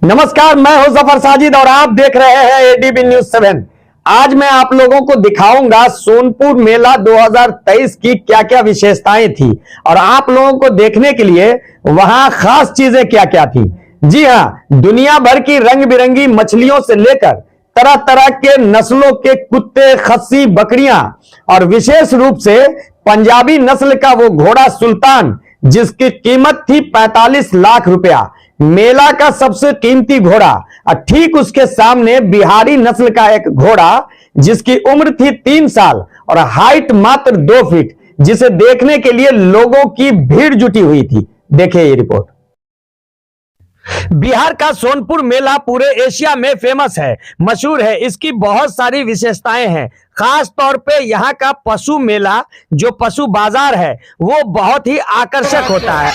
नमस्कार, मैं हूं जफर साजिद और आप देख रहे हैं एडीबी न्यूज 7। आज मैं आप लोगों को दिखाऊंगा सोनपुर मेला 2023 की क्या क्या विशेषताएं थी और आप लोगों को देखने के लिए वहां खास चीजें क्या क्या थी। जी हां, दुनिया भर की रंग बिरंगी मछलियों से लेकर तरह तरह के नस्लों के कुत्ते, खस्सी, बकरियां और विशेष रूप से पंजाबी नस्ल का वो घोड़ा सुल्तान जिसकी कीमत थी 45 लाख रुपया, मेला का सबसे कीमती घोड़ा। और ठीक उसके सामने बिहारी नस्ल का एक घोड़ा जिसकी उम्र थी 3 साल और हाइट मात्र 2 फीट, जिसे देखने के लिए लोगों की भीड़ जुटी हुई थी। देखिए ये रिपोर्ट। बिहार का सोनपुर मेला पूरे एशिया में फेमस है, मशहूर है। इसकी बहुत सारी विशेषताएं हैं। खास तौर पे यहाँ का पशु मेला जो पशु बाजार है वो बहुत ही आकर्षक होता है।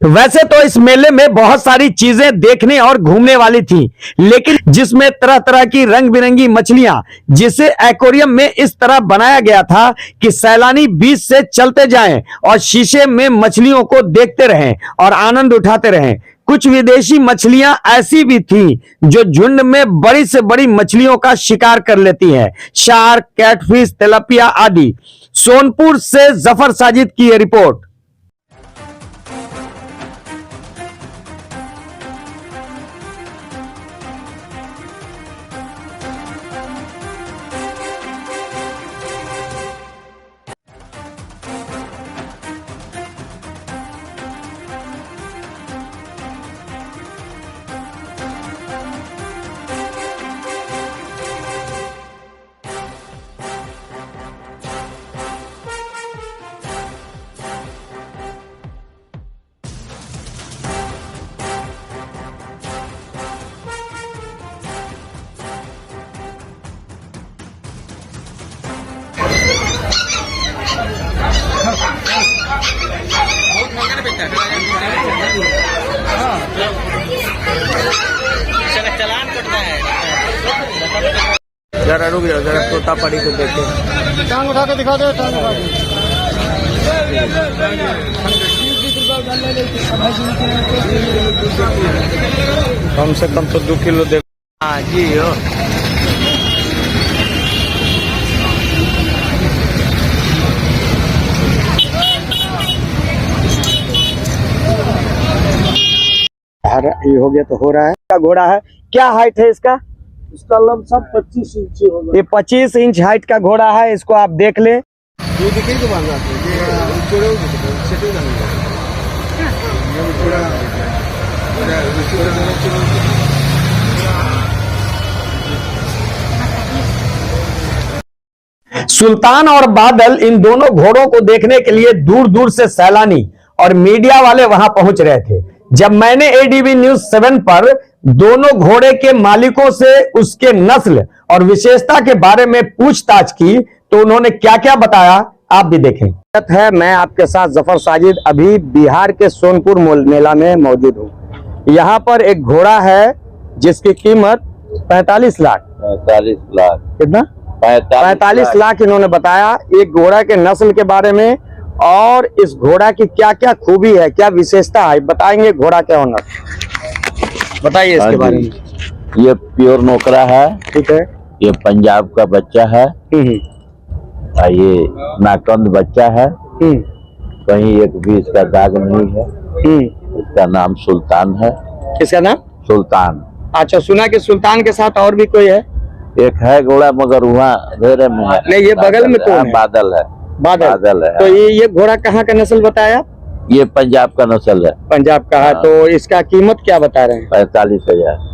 वैसे तो इस मेले में बहुत सारी चीजें देखने और घूमने वाली थी, लेकिन जिसमें तरह तरह की रंग बिरंगी मछलियां, जिसे एक्वेरियम में इस तरह बनाया गया था कि सैलानी बीच से चलते जाएं और शीशे में मछलियों को देखते रहें और आनंद उठाते रहें। कुछ विदेशी मछलियां ऐसी भी थीं जो झुंड में बड़ी से बड़ी मछलियों का शिकार कर लेती हैं, शार्क, कैटफिश, तिलपिया आदि। सोनपुर से जफर साजिद की यह रिपोर्ट। चलान कटता है। जरा रुक जाओ, जरा तोतापरी को देखो। टांग उठा के दिखा दो, टांग उठा के। कम से कम तो 2 किलो देखो। हाँ जी हो। ये हो गया तो हो रहा है। क्या घोड़ा है, क्या हाइट है इसका? इसका लमसम 25 इंच होगा। ये 25 इंच हाइट का घोड़ा है, इसको आप देख लें। ये दिखे तो बांधा है, सुल्तान और बादल, इन दोनों घोड़ों को देखने के लिए दूर दूर से सैलानी और मीडिया वाले वहां पहुंच रहे थे। जब मैंने एडीबी न्यूज 7 पर दोनों घोड़े के मालिकों से उसके नस्ल और विशेषता के बारे में पूछताछ की तो उन्होंने क्या क्या बताया, आप भी देखें। है, मैं आपके साथ जफर साजिद अभी बिहार के सोनपुर मेला में मौजूद हूँ। यहाँ पर एक घोड़ा है जिसकी कीमत 45 लाख। 45 लाख कितना? 45 लाख इन्होंने बताया एक घोड़ा के नस्ल के बारे में और इस घोड़ा की क्या क्या खूबी है, क्या विशेषता है, बताएंगे घोड़ा क्या होना। बताइए इसके बारे में। ये प्योर नोकरा है, ठीक है। ये पंजाब का बच्चा है। और ये नाकंद बच्चा है, कहीं एक भी इसका दाग नहीं है। इसका नाम सुल्तान है। किसका नाम? सुल्तान। अच्छा, सुना कि सुल्तान के साथ और भी कोई है? एक है घोड़ा मगर वहाँ अंधेरे में है। नहीं, ये बगल में कौन है? बादल है। बादल है। तो ये घोड़ा कहाँ का नस्ल बताया? ये पंजाब का नस्ल है। पंजाब का है। तो इसका कीमत क्या बता रहे हैं? 45,000।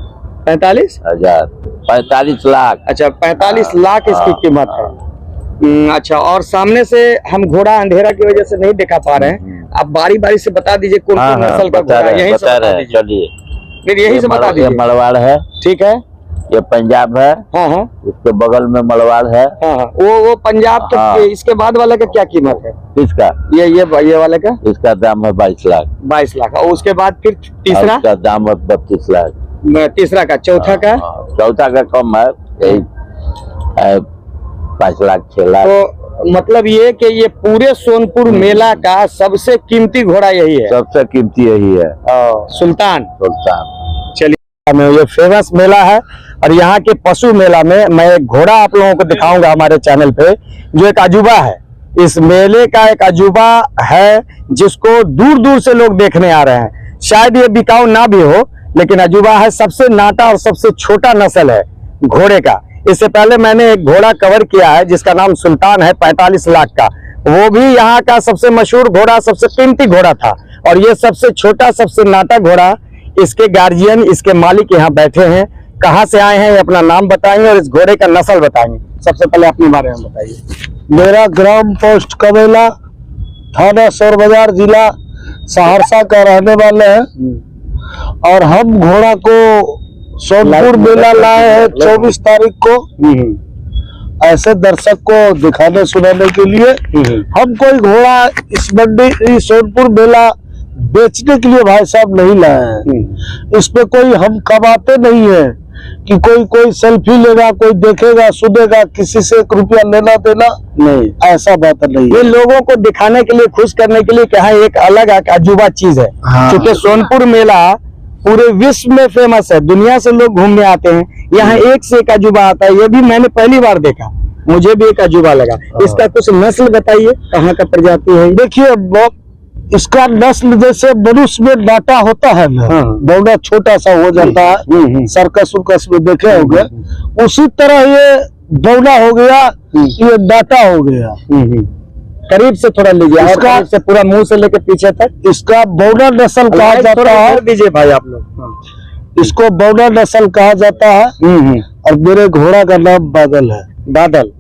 45,000? 45 लाख। अच्छा, 45 लाख इसकी कीमत है। अच्छा, और सामने से हम घोड़ा अंधेरा की वजह से नहीं दिखा पा रहे हैं, आप बारी बारी से बता दीजिए कौन कौन नस्ल का घोड़ा है। यहीं से बता दीजिए। चलिए, फिर यहीं से बता दीजिए। मड़वाड़ है। ठीक है। ये पंजाब है। हाँ हाँ उसके बगल में मड़वाड़ है। हाँ हाँ, वो पंजाब तो हाँ। इसके बाद वाले का क्या कीमत है? इसका ये वाले का इसका दाम है 22 लाख। 22 लाख। और उसके बाद फिर तीसरा? इसका दाम है 32 लाख। तीसरा का? चौथा का? चौथा का कम है, यही 5 लाख 6 लाख। तो मतलब ये कि ये पूरे सोनपुर मेला का सबसे कीमती घोड़ा यही है? सबसे कीमती यही है, सुल्तान। सुल्तान। में ये फेमस मेला है। और यहाँ के पशु मेला में मैं एक घोड़ा आप लोगों को दिखाऊंगा हमारे चैनल पे, जो एक अजूबा है। इस मेले का एक अजूबा है जिसको दूर दूर से लोग देखने आ रहे हैं। शायद ये बिकाऊ ना भी हो, लेकिन अजूबा है। सबसे नाटा और सबसे छोटा नस्ल है घोड़े का। इससे पहले मैंने एक घोड़ा कवर किया है जिसका नाम सुल्तान है, 45 लाख का। वो भी यहाँ का सबसे मशहूर घोड़ा, सबसे कीमती घोड़ा था। और ये सबसे छोटा, सबसे नाटा घोड़ा, इसके गार्जियन, इसके मालिक यहाँ बैठे हैं। कहाँ से आए हैं, ये अपना नाम बताएंगे और इस घोड़े का नस्ल बताएंगे। सबसे पहले अपने बारे में बताइए। मेरा ग्राम पोस्ट कबेला, थाना सौर बाजार, जिला सहरसा का रहने वाले हैं। और हम घोड़ा को सोनपुर मेला लाए हैं 24 तारीख को, ऐसे दर्शक को दिखाने सुनाने के लिए। हम कोई घोड़ा इस मंडी सोनपुर मेला बेचने के लिए भाई साहब नहीं लाए हैं। इसमें कोई हम कमाते नहीं है कि कोई सेल्फी लेगा, कोई देखेगा, सुनेगा, किसी से 1 रुपया लेना देना नहीं, ऐसा बात नहीं। ये लोगों को दिखाने के लिए, खुश करने के लिए क्या है, एक अलग अजूबा चीज है। हाँ। क्योंकि सोनपुर मेला पूरे विश्व में फेमस है, दुनिया से लोग घूमने आते हैं। यहाँ एक से एक अजूबा आता है। ये भी मैंने पहली बार देखा, मुझे भी एक अजूबा लगा। इसका कुछ नस्ल बताइए, कहाँ का प्रजाति है? देखिए, इसका नस्ल जैसे मनुष्य में नाटा होता है ना, बौना छोटा सा हो जाता है, सर्कस उर्कस में देखे होंगे, उसी तरह ये बौना हो गया, ये नाटा हो गया। करीब से थोड़ा लीजिए, इसका से पूरा मुंह से लेकर पीछे तक। इसका बौना नस्ल कहा जाता है। दीजिए भाई आप लोग। इसको बौना नस्ल कहा जाता है। और मेरे घोड़ा का नाम बादल है। बादल?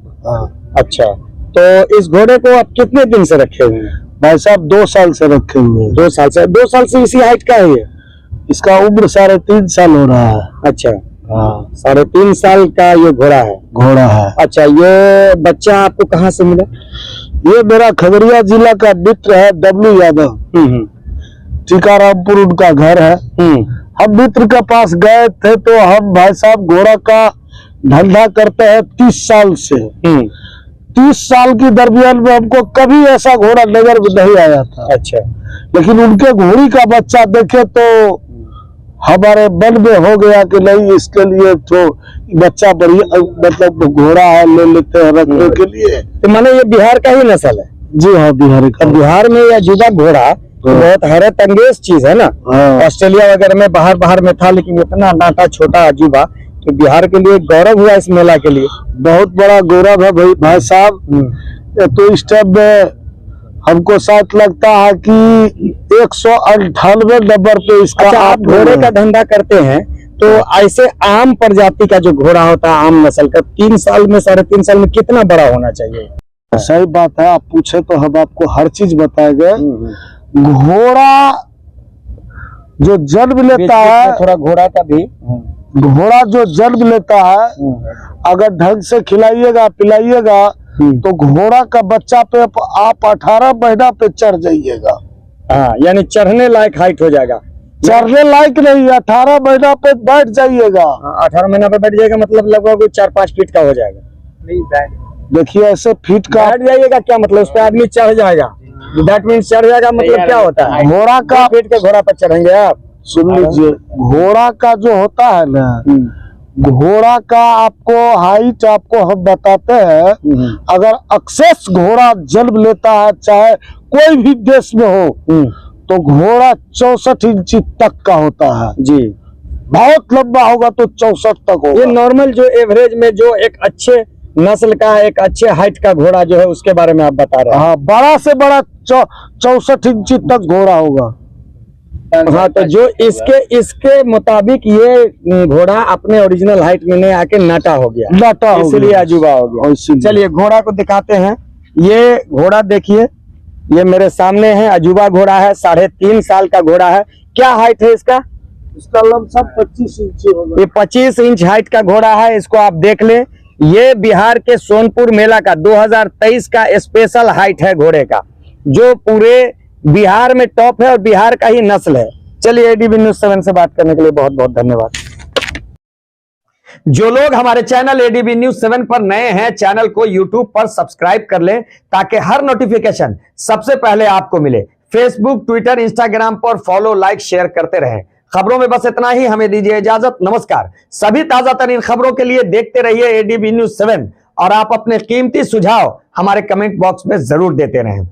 अच्छा, तो इस घोड़े को आप कितने दिन से रखे हुए हैं? भाई साहब 2 साल से रखे हुए हैं। 2 साल से? 2 साल से इसी हाइट का है ये? इसका उम्र 3.5 साल हो रहा है। अच्छा, 3.5 साल का ये घोड़ा है। अच्छा, ये बच्चा आपको कहाँ से मिला? ये मेरा खगड़िया जिला का मित्र है, डब्लू यादव। टीकारामपुर उनका घर है। हम मित्र के पास गए थे, तो हम भाई साहब घोड़ा का धंधा करते हैं 30 साल से। 30 साल की दरमियान में हमको कभी ऐसा घोड़ा नजर में नहीं आया था। अच्छा, लेकिन उनके घोड़ी का बच्चा देखे तो हमारे मन में हो गया कि नहीं, इसके लिए तो बच्चा बढ़िया, मतलब घोड़ा है, ले लेते हैं रखने के लिए। तो माने ये बिहार का ही नस्ल है? जी हाँ, बिहार का। बिहार में यह अजूबा घोड़ा बहुत हैरत अंगेज चीज है ना। ऑस्ट्रेलिया वगैरह में बाहर में था, लेकिन इतना नाटा छोटा अजूबा तो बिहार के लिए गौरव हुआ। इस मेला के लिए बहुत बड़ा गौरव है भाई साहब। तो इस टाइम में हमको साथ लगता है कि 198 नंबर पे इसका। अच्छा, आप घोड़े का धंधा करते हैं, तो ऐसे आम प्रजाति का जो घोड़ा होता है, आम नस्ल का, 3 साल में 3.5 साल में कितना बड़ा होना चाहिए? सही बात है, आप पूछे तो हम आपको हर चीज बताएंगे। घोड़ा जो जन्म लेता है, थोड़ा घोड़ा का भी, घोड़ा जो जन्म लेता है, अगर ढंग से खिलाइएगा पिलाइएगा तो घोड़ा का बच्चा पे आप 18 महीना पे चढ़ जाइएगा। हाँ, यानी चढ़ने लायक हाइट हो जाएगा। चढ़ने लायक नहीं, 18 महीना पे बैठ जाइएगा। 18 महीना पे बैठ जाएगा, मतलब लगभग 4-5 फीट का हो जाएगा। नहीं, देखिए ऐसे फीट का बैठ जाइएगा क्या मतलब? उस पर आदमी चढ़ जाएगा, दैट मीन्स चढ़ जाएगा, मतलब क्या होता है? घोड़ा का फीट के घोड़ा पर चढ़ेंगे आप? सुन लीजिए, घोड़ा का जो होता है ना, घोड़ा का आपको हाइट आपको हम बताते हैं। अगर एक्सेस घोड़ा जन्म लेता है, चाहे कोई भी देश में हो, तो घोड़ा 64 इंची तक का होता है। जी, बहुत लंबा होगा तो 64 तक ये होगा। नॉर्मल जो एवरेज में जो एक अच्छे नस्ल का एक अच्छे हाइट का घोड़ा जो है उसके बारे में आप बता रहे हैं। हाँ, बड़ा से बड़ा 64 इंची तक घोड़ा होगा। हाँ, तो जो इसके मुताबिक ये घोड़ा अपने ओरिजिनल हाइट में नहीं आके नाटा हो गया, नाटा हो इसलिए गया। अजूबा हो गया। और इसीलिए। चलिए घोड़ा को दिखाते हैं। ये घोड़ा देखिए, ये मेरे सामने है, अजूबा घोड़ा है, 3.5 साल का घोड़ा है। क्या हाइट है इसका? इसका लमसम 25 इंची होगा। ये 25 इंच हाइट का घोड़ा है, इसको आप देख लें। ये बिहार के सोनपुर मेला का 2023 का स्पेशल हाइट है घोड़े का, जो पूरे बिहार में टॉप है और बिहार का ही नस्ल है। चलिए एडीबी न्यूज़ 7 से बात करने के लिए बहुत बहुत धन्यवाद। जो लोग हमारे चैनल एडीबी न्यूज़ 7 पर नए हैं, चैनल को यूट्यूब पर सब्सक्राइब कर लें ताकि हर नोटिफिकेशन सबसे पहले आपको मिले। फेसबुक, ट्विटर, इंस्टाग्राम पर फॉलो, लाइक, शेयर करते रहें। खबरों में बस इतना ही, हमें दीजिए इजाजत। नमस्कार। सभी ताजा तरीन खबरों के लिए देखते रहिए एडीबी न्यूज़ 7 और आप अपने कीमती सुझाव हमारे कमेंट बॉक्स में जरूर देते रहें।